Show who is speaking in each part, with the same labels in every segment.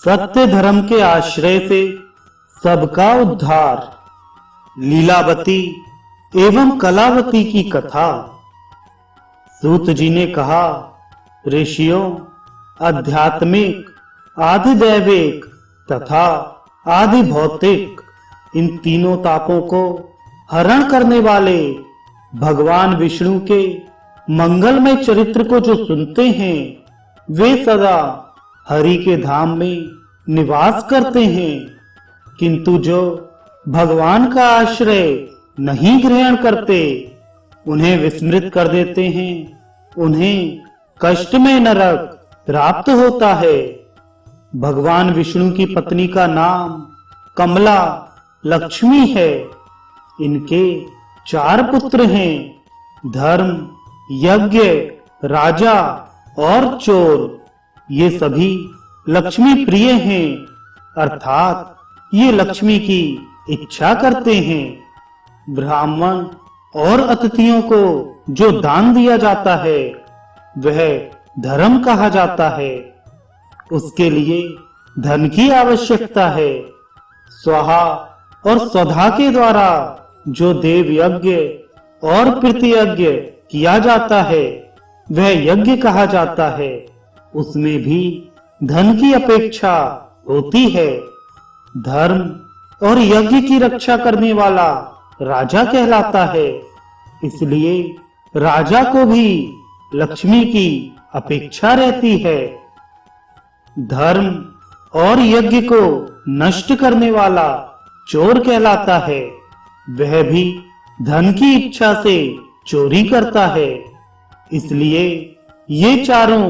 Speaker 1: सत्य धर्म के आश्रय से सबका उद्धार। लीलावती एवं कलावती की कथा। सूत जी ने कहा, ऋषियों, आध्यात्मिक, आधिदैविक तथा आदि भौतिक इन तीनों तापों को हरण करने वाले भगवान विष्णु के मंगलमय चरित्र को जो सुनते हैं वे सदा हरि के धाम में निवास करते हैं, किंतु जो भगवान का आश्रय नहीं ग्रहण करते उन्हें विस्मृत कर देते हैं, उन्हें कष्टमय नरक प्राप्त होता है। भगवान विष्णु की पत्नी का नाम कमला लक्ष्मी है। इनके 4 पुत्र हैं, धर्म, यज्ञ, राजा और चोर। ये सभी लक्ष्मी प्रिय हैं, अर्थात ये लक्ष्मी की इच्छा करते हैं। ब्राह्मण और अतिथियों को जो दान दिया जाता है वह धर्म कहा जाता है। उसके लिए धन की आवश्यकता है। स्वाहा और स्वधा के द्वारा जो देव यज्ञ और प्रतियज्ञ किया जाता है वह यज्ञ कहा जाता है। उसमें भी धन की अपेक्षा होती है। धर्म और यज्ञ की रक्षा करने वाला राजा कहलाता है, इसलिए राजा को भी लक्ष्मी की अपेक्षा रहती है। धर्म और यज्ञ को नष्ट करने वाला चोर कहलाता है, वह भी धन की इच्छा से चोरी करता है। इसलिए ये चारों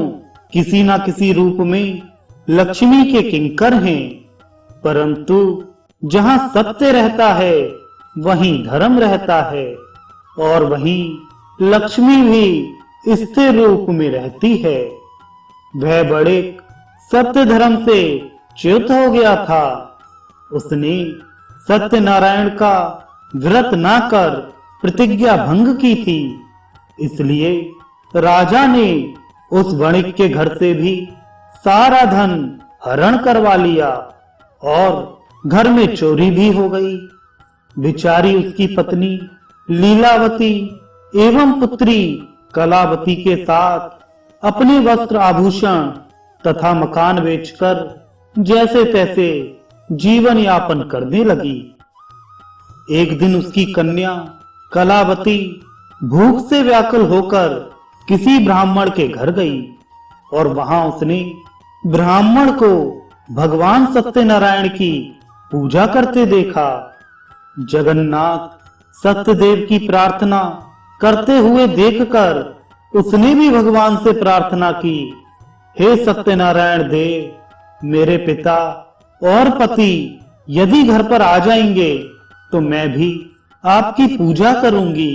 Speaker 1: किसी न किसी रूप में लक्ष्मी के किंकर हैं, परंतु जहां सत्य रहता है वहीं धर्म रहता है और वहीं लक्ष्मी भी स्थिर रूप में रहती है। वह बड़े सत्य धर्म से च्युत हो गया था। उसने सत्यनारायण का व्रत ना कर प्रतिज्ञा भंग की थी, इसलिए राजा ने उस वणिक के घर से भी सारा धन हरण करवा लिया और घर में चोरी भी हो गई। बेचारी उसकी पत्नी लीलावती एवं पुत्री कलावती के साथ अपने वस्त्र आभूषण तथा मकान बेचकर जैसे तैसे जीवन यापन करने लगी। एक दिन उसकी कन्या कलावती भूख से व्याकुल होकर किसी ब्राह्मण के घर गई और वहां उसने ब्राह्मण को भगवान सत्यनारायण की पूजा करते देखा। जगन्नाथ सत्यदेव की प्रार्थना करते हुए देखकर उसने भी भगवान से प्रार्थना की, हे सत्यनारायण देव, मेरे पिता और पति यदि घर पर आ जाएंगे तो मैं भी आपकी पूजा करूंगी।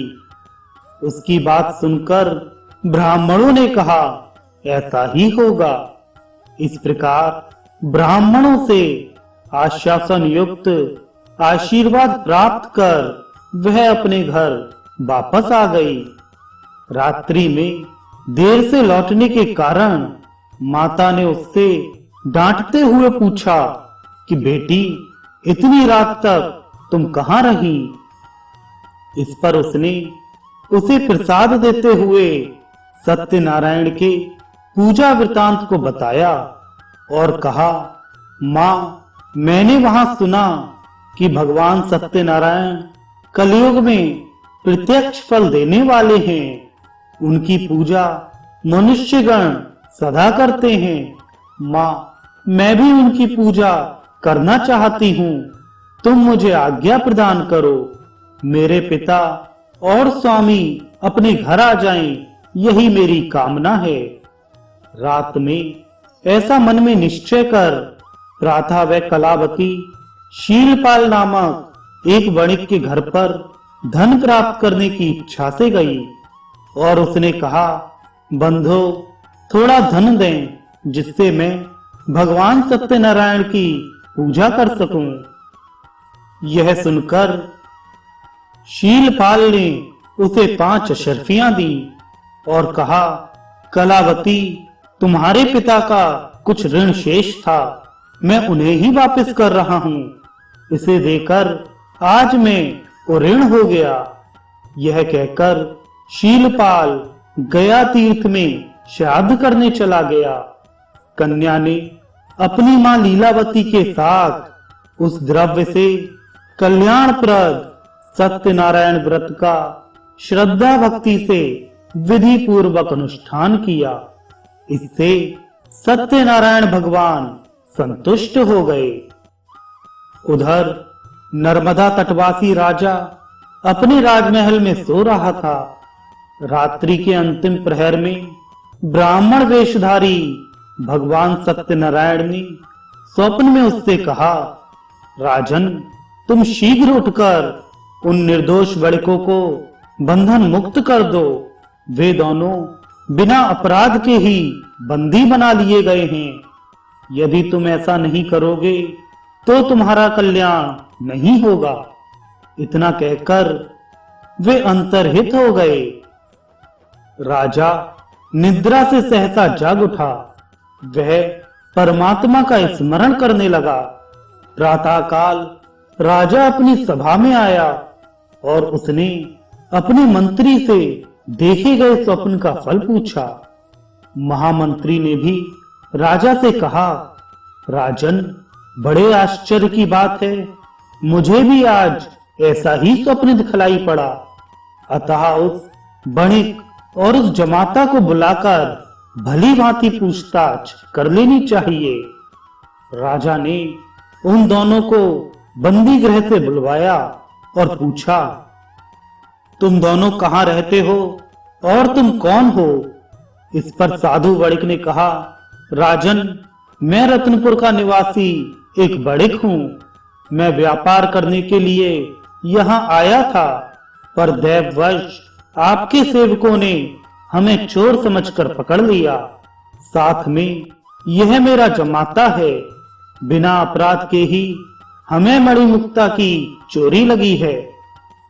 Speaker 1: उसकी बात सुनकर ब्राह्मणों ने कहा, ऐसा ही होगा। इस प्रकार ब्राह्मणों से आश्वासन युक्त आशीर्वाद प्राप्त कर वह अपने घर वापस आ गई। रात्रि में देर से लौटने के कारण माता ने उससे डांटते हुए पूछा कि बेटी, इतनी रात तक तुम कहां रही? इस पर उसने उसे प्रसाद देते हुए सत्यनारायण के पूजा वृतांत को बताया और कहा, माँ, मैंने वहां सुना कि भगवान सत्यनारायण कलयुग में प्रत्यक्ष फल देने वाले हैं। उनकी पूजा मनुष्यगण सदा करते हैं। माँ, मैं भी उनकी पूजा करना चाहती हूँ। तुम मुझे आज्ञा प्रदान करो। मेरे पिता और स्वामी अपने घर आ जाएं, यही मेरी कामना है। रात में ऐसा मन में निश्चय कर प्रातः वह कलावती शीलपाल नामक एक वणिक के घर पर धन प्राप्त करने की इच्छा से गई और उसने कहा, बंधो, थोड़ा धन दें जिससे मैं भगवान सत्यनारायण की पूजा कर सकूं। यह सुनकर शीलपाल ने उसे 5 अशर्फियां दी और कहा, कलावती, तुम्हारे पिता का कुछ ऋण शेष था, मैं उन्हें ही वापस कर रहा हूं। इसे देकर आज मैं उऋण हो गया। यह कहकर शीलपाल गया तीर्थ में श्राद्ध करने चला गया। कन्या ने अपनी मां लीलावती के साथ उस द्रव्य से कल्याणप्रद सत्यनारायण व्रत का श्रद्धा भक्ति से विधि पूर्वक अनुष्ठान किया। इससे सत्यनारायण भगवान संतुष्ट हो गए। उधर नर्मदा तटवासी राजा अपने राजमहल में सो रहा था। रात्रि के अंतिम प्रहर में ब्राह्मण वेशधारी भगवान सत्यनारायण ने स्वप्न में उससे कहा, राजन, तुम शीघ्र उठकर उन निर्दोष बालकों को बंधन मुक्त कर दो। वे दोनों बिना अपराध के ही बंदी बना लिए गए हैं। यदि तुम ऐसा नहीं करोगे तो तुम्हारा कल्याण नहीं होगा। इतना कहकर वे अंतर्हित हो गए। राजा निद्रा से सहसा जाग उठा। वह परमात्मा का स्मरण करने लगा। प्रातःकाल राजा अपनी सभा में आया और उसने अपने मंत्री से देखे गए स्वप्न का फल पूछा। महामंत्री ने भी राजा से कहा, राजन, बड़े आश्चर्य की बात है। मुझे भी आज ऐसा ही स्वप्न दिखलाई पड़ा। अतः उस बणिक और उस जमाता को बुलाकर भली भांति पूछताछ कर लेनी चाहिए। राजा ने उन दोनों को बंदी गृह से बुलवाया और पूछा, तुम दोनों कहां रहते हो और तुम कौन हो? इस पर साधु वणिक ने कहा, राजन, मैं रत्नपुर का निवासी एक वणिक हूं। मैं व्यापार करने के लिए यहाँ आया था, पर दैववश आपके सेवकों ने हमें चोर समझकर पकड़ लिया। साथ में यह मेरा जमाता है। बिना अपराध के ही हमें मणिमुक्ता की चोरी लगी है।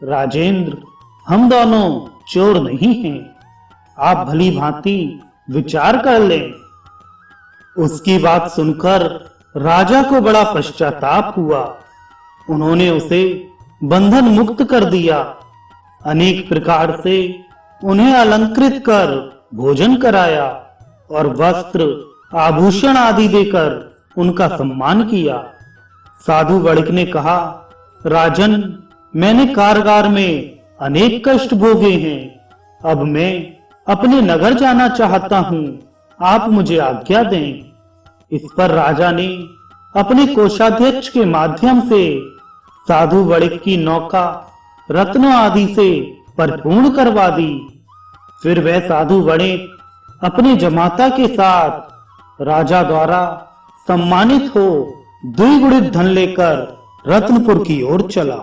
Speaker 1: राजेंद्र, हम दोनों चोर नहीं हैं। आप भली भांति विचार कर लें। उसकी बात सुनकर राजा को बड़ा पश्चाताप हुआ। उन्होंने उसे बंधन मुक्त कर दिया। अनेक प्रकार से उन्हें अलंकृत कर भोजन कराया और वस्त्र आभूषण आदि देकर उनका सम्मान किया। साधु वणिक ने कहा, राजन, मैंने कारागार में अनेक कष्ट भोगे हैं। अब मैं अपने नगर जाना चाहता हूँ। आप मुझे आज्ञा दें। इस पर राजा ने अपने कोषाध्यक्ष के माध्यम से साधु वणिक की नौका रत्नों आदि से परिपूर्ण करवा दी। फिर वह साधु वणिक अपने जमाता के साथ राजा द्वारा सम्मानित हो द्विगुणित धन लेकर रत्नपुर की ओर चला।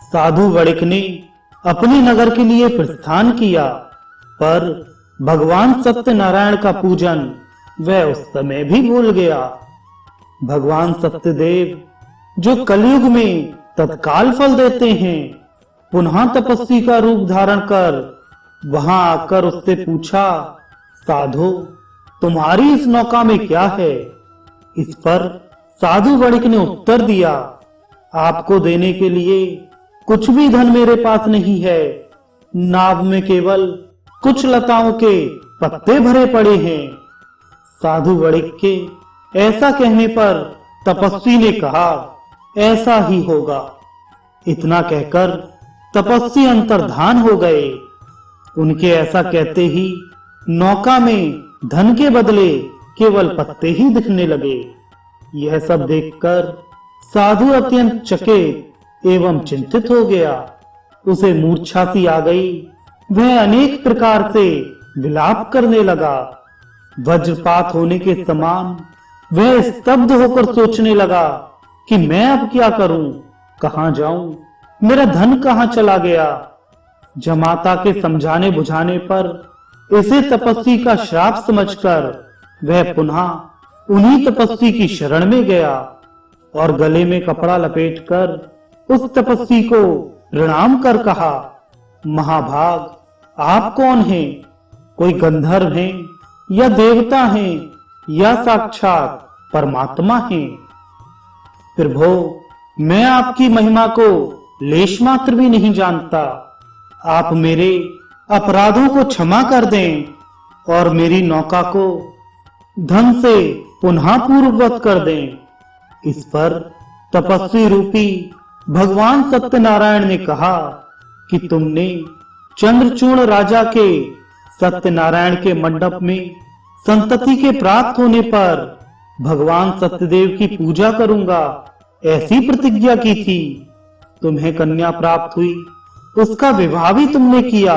Speaker 1: साधु वणिक ने अपने नगर के लिए प्रस्थान किया, पर भगवान सत्यनारायण का पूजन वह उस समय भी भूल गया। भगवान सत्यदेव, जो कलयुग में तत्काल फल देते हैं, पुनः तपस्वी का रूप धारण कर वहां आकर उससे पूछा, साधु, तुम्हारी इस नौका में क्या है? इस पर साधु वणिक ने उत्तर दिया, आपको देने के लिए कुछ भी धन मेरे पास नहीं है। नाव में केवल कुछ लताओं के पत्ते भरे पड़े हैं। साधु वणिक के ऐसा कहने पर तपस्वी ने कहा, ऐसा ही होगा। इतना कहकर तपस्वी अंतर्धान हो गए। उनके ऐसा कहते ही नौका में धन के बदले केवल पत्ते ही दिखने लगे। यह सब देखकर साधु अत्यंत चकित एवं चिंतित हो गया। उसे मूर्छा सी आ गई। वह अनेक प्रकार से विलाप करने लगा। वज्रपात होने के समान वह स्तब्ध होकर सोचने लगा कि मैं अब क्या करूं, कहां जाऊं, मेरा धन कहां चला गया। जमाता के समझाने बुझाने पर इसे तपस्वी का श्राप समझकर वह पुनः उन्हीं तपस्वी की शरण में गया और गले में कपड़ा लपेटकर उस तपस्वी को प्रणाम कर कहा, महाभाग, आप कौन हैं? कोई गंधर्व हैं या देवता हैं या साक्षात परमात्मा हैं। प्रभो, मैं आपकी महिमा को लेश मात्र भी नहीं जानता। आप मेरे अपराधों को क्षमा कर दें और मेरी नौका को धन से पुनः पूर्ववत कर दें। इस पर तपस्वी रूपी भगवान सत्यनारायण ने कहा कि तुमने चंद्रचूड़ राजा के सत्यनारायण के मंडप में संतति के प्राप्त होने पर भगवान सत्यदेव की पूजा करूंगा ऐसी प्रतिज्ञा की थी। तुम्हें कन्या प्राप्त हुई, उसका विवाह भी तुमने किया,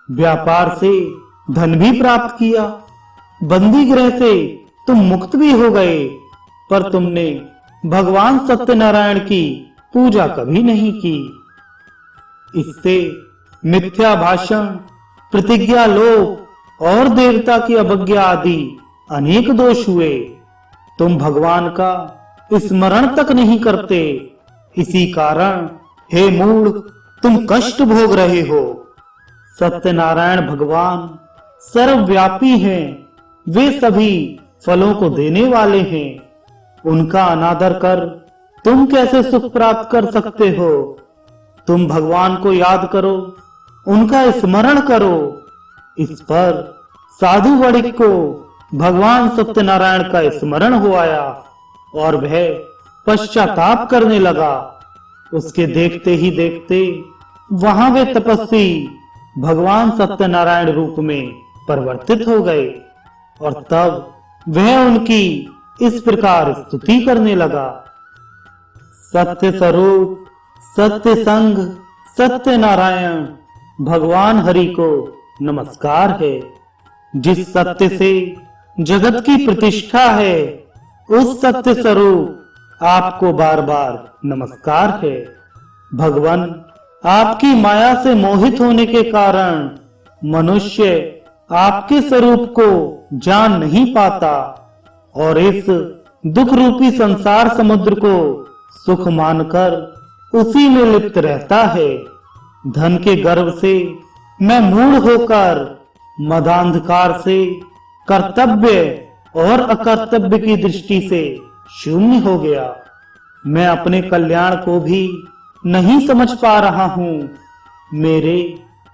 Speaker 1: व्यापार से धन भी प्राप्त किया, बंदी गृह से तुम मुक्त भी हो गए, पर तुमने भगवान सत्यनारायण की पूजा कभी नहीं की। इससे मिथ्या भाषण, प्रतिज्ञा लोप और देवता की अवज्ञा आदि अनेक दोष हुए। तुम भगवान का स्मरण तक नहीं करते, इसी कारण हे मूढ़ तुम कष्ट भोग रहे हो। सत्यनारायण भगवान सर्वव्यापी हैं, वे सभी फलों को देने वाले हैं। उनका अनादर कर तुम कैसे सुख प्राप्त कर सकते हो? तुम भगवान को याद करो, उनका स्मरण करो। इस पर साधु वणिक को भगवान सत्यनारायण का स्मरण हो आया और वह पश्चाताप करने लगा। उसके देखते ही देखते वहां वे तपस्वी भगवान सत्यनारायण रूप में परिवर्तित हो गए और तब वह उनकी इस प्रकार स्तुति करने लगा। सत्य स्वरूप, सत्य संग, सत्य नारायण भगवान हरि को नमस्कार है। जिस सत्य से जगत की प्रतिष्ठा है, उस सत्य स्वरूप आपको बार बार नमस्कार है। भगवान, आपकी माया से मोहित होने के कारण मनुष्य आपके स्वरूप को जान नहीं पाता और इस दुख रूपी संसार समुद्र को सुख मानकर उसी में लिप्त रहता है। धन के गर्व से मैं मूढ़ होकर मदांधकार से कर्तव्य और अकर्तव्य की दृष्टि से शून्य हो गया। मैं अपने कल्याण को भी नहीं समझ पा रहा हूँ। मेरे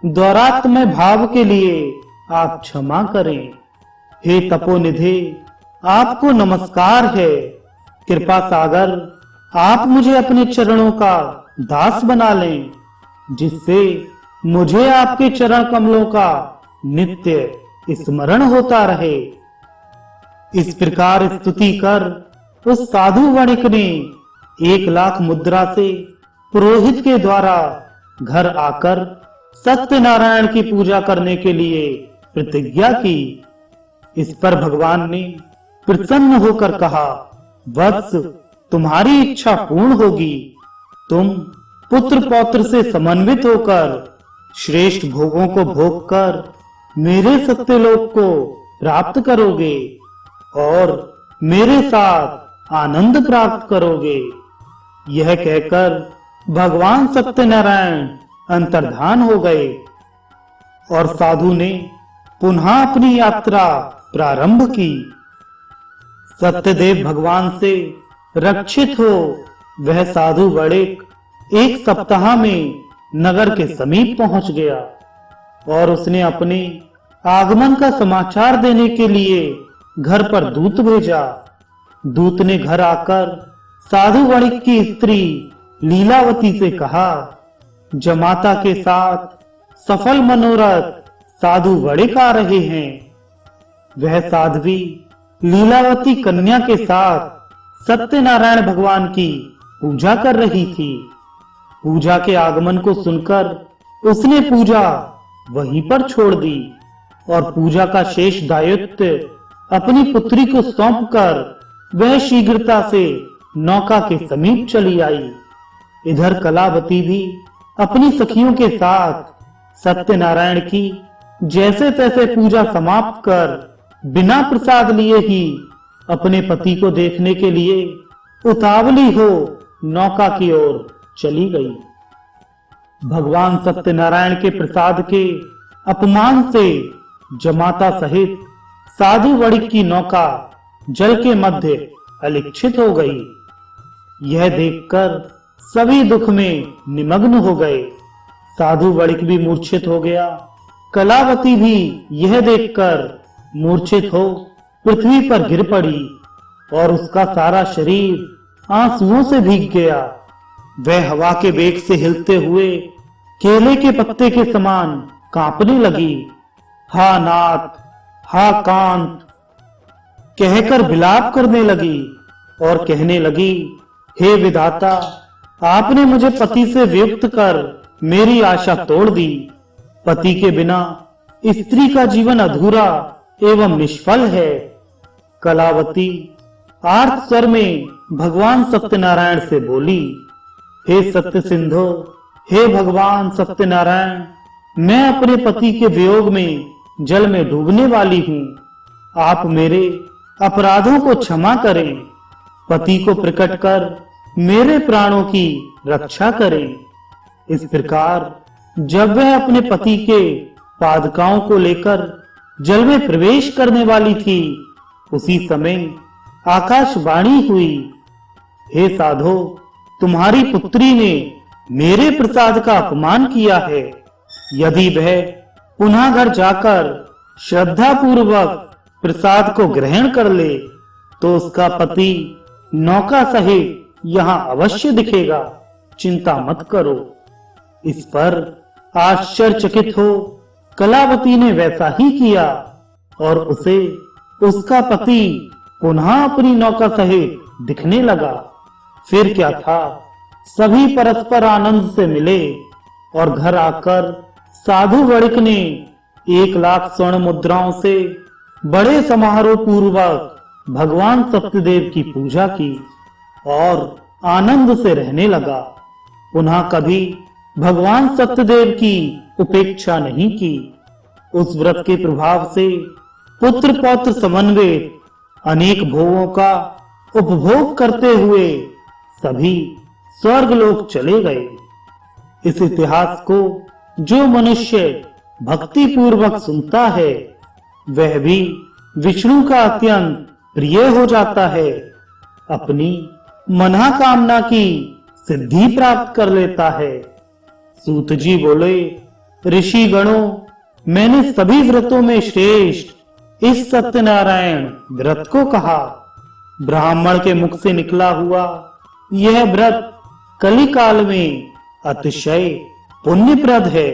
Speaker 1: द्वारात्मय भाव के लिए आप क्षमा करें। हे तपोनिधे, आपको नमस्कार है। कृपा सागर, आप मुझे अपने चरणों का दास बना लें, जिससे मुझे आपके चरण कमलों का नित्य स्मरण होता रहे। इस प्रकार स्तुति कर उस साधु वणिक ने 1,00,000 मुद्रा से पुरोहित के द्वारा घर आकर सत्यनारायण की पूजा करने के लिए प्रतिज्ञा की। इस पर भगवान ने प्रसन्न होकर कहा, वत्स, तुम्हारी इच्छा पूर्ण होगी। तुम पुत्र पौत्र से समन्वित होकर श्रेष्ठ भोगों को भोग कर मेरे सत्यलोक को प्राप्त करोगे और मेरे साथ आनंद प्राप्त करोगे। यह कहकर भगवान सत्यनारायण अंतर्धान हो गए और साधु ने पुनः अपनी यात्रा प्रारंभ की। सत्यदेव भगवान से रक्षित हो वह साधु वणिक 1 सप्ताह में नगर के समीप पहुंच गया और उसने अपने आगमन का समाचार देने के लिए घर पर दूत भेजा। दूत ने घर आकर साधु वणिक की स्त्री लीलावती से कहा, जमाता के साथ सफल मनोरथ साधु वणिक आ रहे हैं। वह साध्वी लीलावती कन्या के साथ सत्यनारायण भगवान की पूजा कर रही थी। पूजा के आगमन को सुनकर उसने पूजा वहीं पर छोड़ दी और पूजा का शेष दायित्व अपनी पुत्री को सौंपकर वह शीघ्रता से नौका के समीप चली आई। इधर कलावती भी अपनी सखियों के साथ सत्यनारायण की जैसे तैसे पूजा समाप्त कर बिना प्रसाद लिए ही अपने पति को देखने के लिए उतावली हो नौका की ओर चली गई। भगवान सत्यनारायण के प्रसाद के अपमान से जमाता सहित साधु वणिक की नौका जल के मध्य अलिक्षित हो गई। यह देखकर सभी दुख में निमग्न हो गए। साधु वणिक भी मूर्छित हो गया। कलावती भी यह देखकर मूर्छित हो पृथ्वी पर गिर पड़ी और उसका सारा शरीर आंसुओं से भीग गया। वह हवा के वेग से हिलते हुए केले के पत्ते के समान कांपने लगी। हा नाथ, हा कांत कहकर विलाप करने लगी और कहने लगी, हे विधाता, आपने मुझे पति से वियुक्त कर मेरी आशा तोड़ दी। पति के बिना स्त्री का जीवन अधूरा एवं निष्फल है। कलावती आर्त स्वर में भगवान सत्यनारायण से बोली, हे सत्य सिंधु, हे भगवान सत्यनारायण, मैं अपने पति के वियोग में जल में डूबने वाली हूँ। आप मेरे अपराधों को क्षमा करें। पति को प्रकट कर मेरे प्राणों की रक्षा करें। इस प्रकार जब वह अपने पति के पादुकाओं को लेकर जल में प्रवेश करने वाली थी, उसी समय आकाशवाणी हुई, हे साधो, तुम्हारी पुत्री ने मेरे प्रसाद का अपमान किया है। यदि वह पुनः घर जाकर श्रद्धा पूर्वक प्रसाद को ग्रहण कर ले तो उसका पति नौका सहित यहाँ अवश्य दिखेगा। चिंता मत करो। इस पर आश्चर्यचकित हो कलावती ने वैसा ही किया और उसे उसका पति पुनः अपनी नौका सहित दिखने लगा। फिर क्या था, सभी परस्पर आनंद से मिले और घर आकर साधु वणिक ने 1,00,000 स्वर्ण मुद्राओं से बड़े समारोह पूर्वक भगवान सत्यदेव की पूजा की और आनंद से रहने लगा। पुनः कभी भगवान सत्यदेव की उपेक्षा नहीं की। उस व्रत के प्रभाव से पुत्र पौत्र समन्वित अनेक भोगों का उपभोग करते हुए सभी स्वर्गलोक चले गए। इस इतिहास को जो मनुष्य भक्ति पूर्वक सुनता है वह भी विष्णु का अत्यंत प्रिय हो जाता है, अपनी मनोकामना की सिद्धि प्राप्त कर लेता है। सूत जी बोले, ऋषि गणों, मैंने सभी व्रतों में श्रेष्ठ इस सत्यनारायण व्रत को कहा। ब्राह्मण के मुख से निकला हुआ यह व्रत कलिकाल में अतिशय पुण्यप्रद है।